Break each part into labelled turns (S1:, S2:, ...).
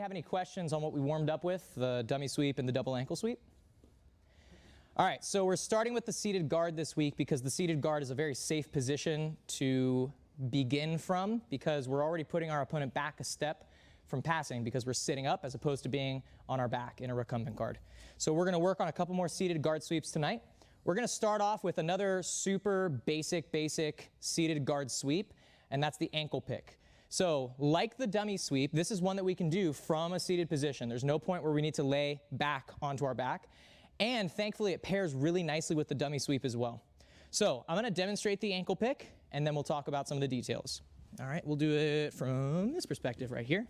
S1: have any questions on what we warmed up with, the dummy sweep and the double ankle sweep? All right, so we're starting with the seated guard this week because the seated guard is a very safe position to begin from because we're already putting our opponent back a step from passing because we're sitting up as opposed to being on our back in a recumbent guard. So we're going to work on a couple more seated guard sweeps tonight. We're going to start off with another super basic seated guard sweep, and that's the ankle pick. So like the dummy sweep, this is one that we can do from a seated position. There's no point where we need to lay back onto our back. And thankfully, it pairs really nicely with the dummy sweep as well. So I'm going to demonstrate the ankle pick, and then we'll talk about some of the details. All right, we'll do it from this perspective right here.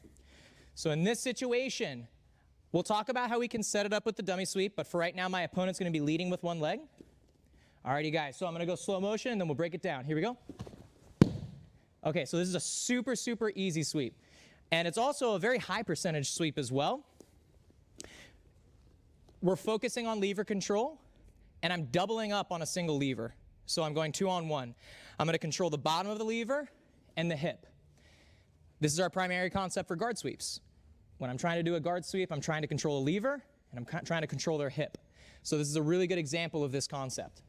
S1: So in this situation, we'll talk about how we can set it up with the dummy sweep, but for right now, my opponent's going to be leading with one leg. All righty, guys, so I'm going to go slow motion, and then we'll break it down. Here we go. Okay, so this is a super easy sweep. And it's also a very high percentage sweep as well. We're focusing on lever control, and I'm doubling up on a single lever. So I'm going 2-on-1. I'm going to control the bottom of the lever and the hip. This is our primary concept for guard sweeps. When I'm trying to do a guard sweep, I'm trying to control a lever, and I'm trying to control their hip. So this is a really good example of this concept.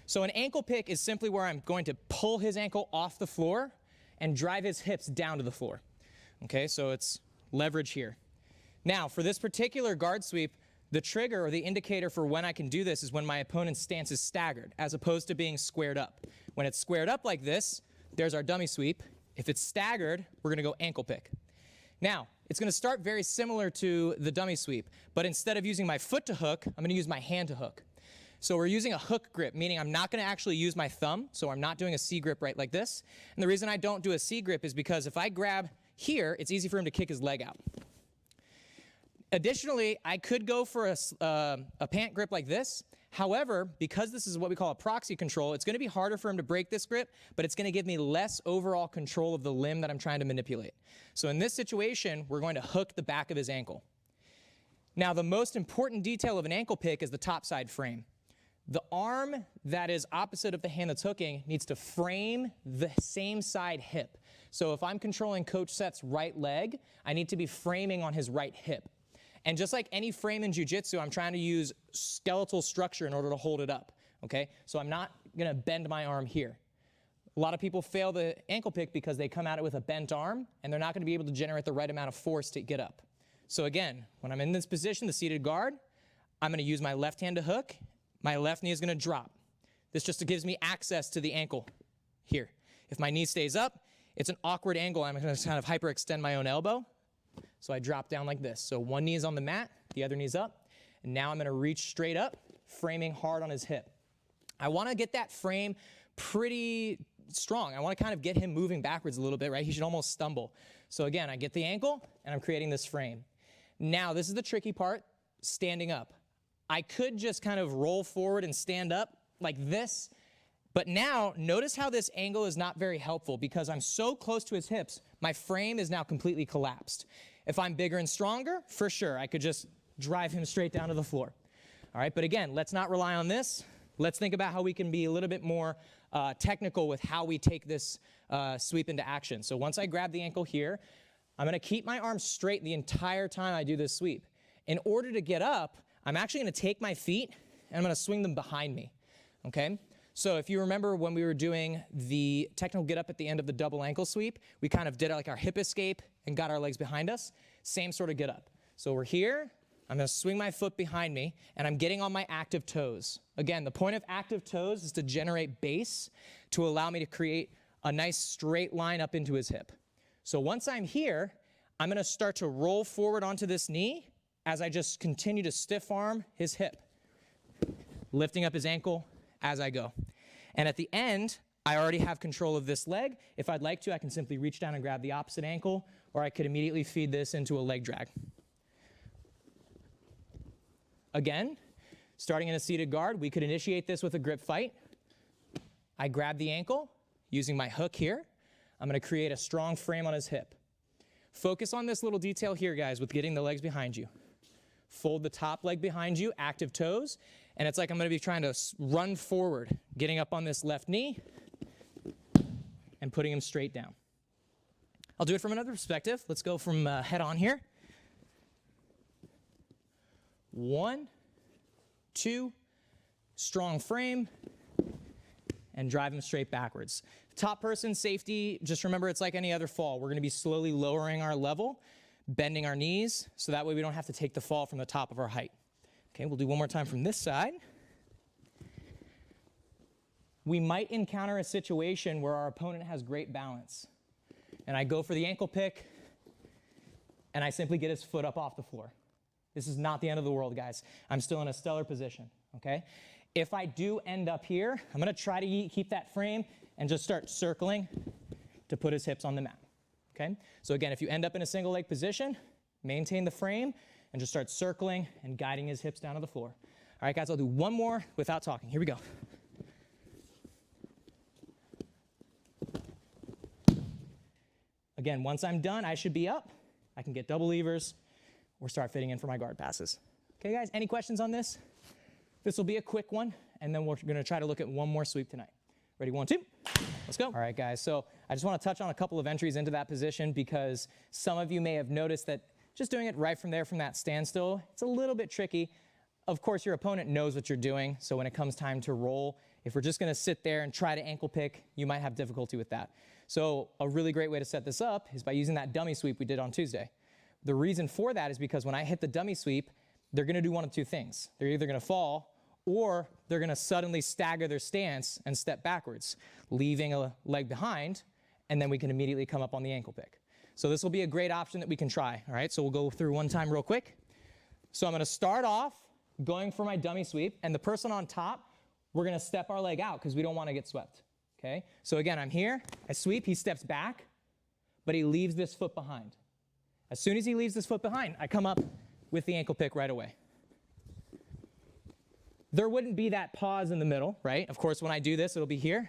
S1: So an ankle pick is simply where I'm going to pull his ankle off the floor and drive his hips down to the floor. Okay, so it's leverage here. Now, for this particular guard sweep, the trigger or the indicator for when I can do this is when my opponent's stance is staggered, as opposed to being squared up. When it's squared up like this, there's our dummy sweep. If it's staggered, we're going to go ankle pick. Now, it's going to start very similar to the dummy sweep, but instead of using my foot to hook, I'm going to use my hand to hook. So we're using a hook grip, meaning I'm not going to actually use my thumb, so I'm not doing a C grip right like this. And the reason I don't do a C grip is because if I grab here, it's easy for him to kick his leg out. Additionally, I could go for a pant grip like this. However, because this is what we call a proxy control, it's going to be harder for him to break this grip, but it's going to give me less overall control of the limb that I'm trying to manipulate. So in this situation, we're going to hook the back of his ankle. Now, the most important detail of an ankle pick is the top side frame. The arm that is opposite of the hand that's hooking needs to frame the same side hip. So if I'm controlling Coach Seth's right leg, I need to be framing on his right hip. And just like any frame in jiu-jitsu, I'm trying to use skeletal structure in order to hold it up, okay? So I'm not going to bend my arm here. A lot of people fail the ankle pick because they come at it with a bent arm, and they're not going to be able to generate the right amount of force to get up. So again, when I'm in this position, the seated guard, I'm going to use my left hand to hook. My left knee is going to drop. This just gives me access to the ankle here. If my knee stays up, it's an awkward angle. I'm going to kind of hyperextend my own elbow. So I drop down like this. So one knee is on the mat, the other knee's up. And now I'm going to reach straight up, framing hard on his hip. I want to get that frame pretty strong. I want to kind of get him moving backwards a little bit, right? He should almost stumble. So again, I get the ankle, and I'm creating this frame. Now, this is the tricky part, standing up. I could just kind of roll forward and stand up like this. But now, notice how this angle is not very helpful because I'm so close to his hips, my frame is now completely collapsed. If I'm bigger and stronger, for sure, I could just drive him straight down to the floor. All right, but again, let's not rely on this. Let's think about how we can be a little bit more technical with how we take this sweep into action. So once I grab the ankle here, I'm going to keep my arms straight the entire time I do this sweep. In order to get up, I'm actually going to take my feet and I'm going to swing them behind me, okay? So if you remember when we were doing the technical get up at the end of the double ankle sweep, we kind of did like our hip escape and got our legs behind us. Same sort of get up. So we're here, I'm going to swing my foot behind me, and I'm getting on my active toes. Again, the point of active toes is to generate base to allow me to create a nice straight line up into his hip. So once I'm here, I'm going to start to roll forward onto this knee as I just continue to stiff arm his hip, lifting up his ankle as I go. And at the end, I already have control of this leg. If I'd like to, I can simply reach down and grab the opposite ankle, or I could immediately feed this into a leg drag. Again, starting in a seated guard, we could initiate this with a grip fight. I grab the ankle using my hook here. I'm going to create a strong frame on his hip. Focus on this little detail here, guys, with getting the legs behind you. Fold the top leg behind you, active toes, and it's like I'm going to be trying to run forward, getting up on this left knee and putting him straight down. I'll do it from another perspective. Let's go from head on here. 1, 2, strong frame, and drive them straight backwards. Top person safety, just remember it's like any other fall. We're gonna be slowly lowering our level, bending our knees, so that way we don't have to take the fall from the top of our height. Okay, we'll do one more time from this side. We might encounter a situation where our opponent has great balance. And I go for the ankle pick, and I simply get his foot up off the floor. This is not the end of the world, guys. I'm still in a stellar position, okay? If I do end up here, I'm gonna try to keep that frame and just start circling to put his hips on the mat, okay? So again, if you end up in a single leg position, maintain the frame and just start circling and guiding his hips down to the floor. All right, guys, I'll do one more without talking. Here we go. Again, once I'm done, I should be up. I can get double levers or start fitting in for my guard passes. Okay, guys, any questions on this? This will be a quick one, and then we're gonna try to look at one more sweep tonight. Ready, 1, 2, let's go. All right, guys, so I just wanna touch on a couple of entries into that position because some of you may have noticed that just doing it right from there from that standstill, it's a little bit tricky. Of course, your opponent knows what you're doing, so when it comes time to roll, if we're just gonna sit there and try to ankle pick, you might have difficulty with that. So a really great way to set this up is by using that dummy sweep we did on Tuesday. The reason for that is because when I hit the dummy sweep, they're gonna do one of two things. They're either gonna fall or they're gonna suddenly stagger their stance and step backwards, leaving a leg behind, and then we can immediately come up on the ankle pick. So this will be a great option that we can try, all right? So we'll go through one time real quick. So I'm gonna start off going for my dummy sweep, and the person on top, we're gonna step our leg out because we don't wanna get swept, okay? So again, I'm here, I sweep, he steps back, but he leaves this foot behind. As soon as he leaves this foot behind, I come up with the ankle pick right away. There wouldn't be that pause in the middle, right? Of course, when I do this, it'll be here,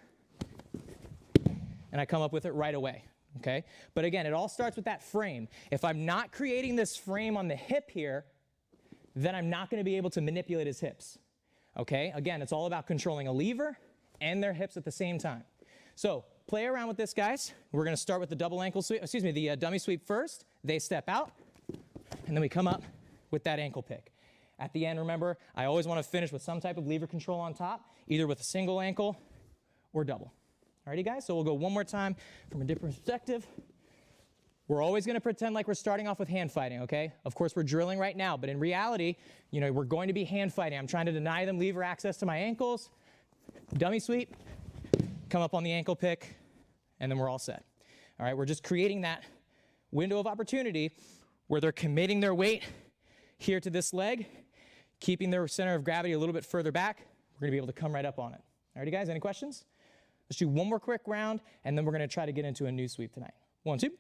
S1: and I come up with it right away, okay? But again, it all starts with that frame. If I'm not creating this frame on the hip here, then I'm not gonna be able to manipulate his hips, okay? Again, it's all about controlling a lever and their hips at the same time. So play around with this, guys. We're gonna start with the double ankle sweep, the dummy sweep first. They step out, and then we come up with that ankle pick. At the end, remember, I always wanna finish with some type of lever control on top, either with a single ankle or double. Alrighty, guys, so we'll go one more time from a different perspective. We're always gonna pretend like we're starting off with hand fighting, okay? Of course, we're drilling right now, but in reality, we're going to be hand fighting. I'm trying to deny them lever access to my ankles. Dummy sweep, come up on the ankle pick, and then we're all set. All right, we're just creating that window of opportunity where they're committing their weight here to this leg, keeping their center of gravity a little bit further back. We're gonna be able to come right up on it. Alrighty, guys, any questions? Let's do one more quick round, and then we're gonna try to get into a new sweep tonight. 1, 2.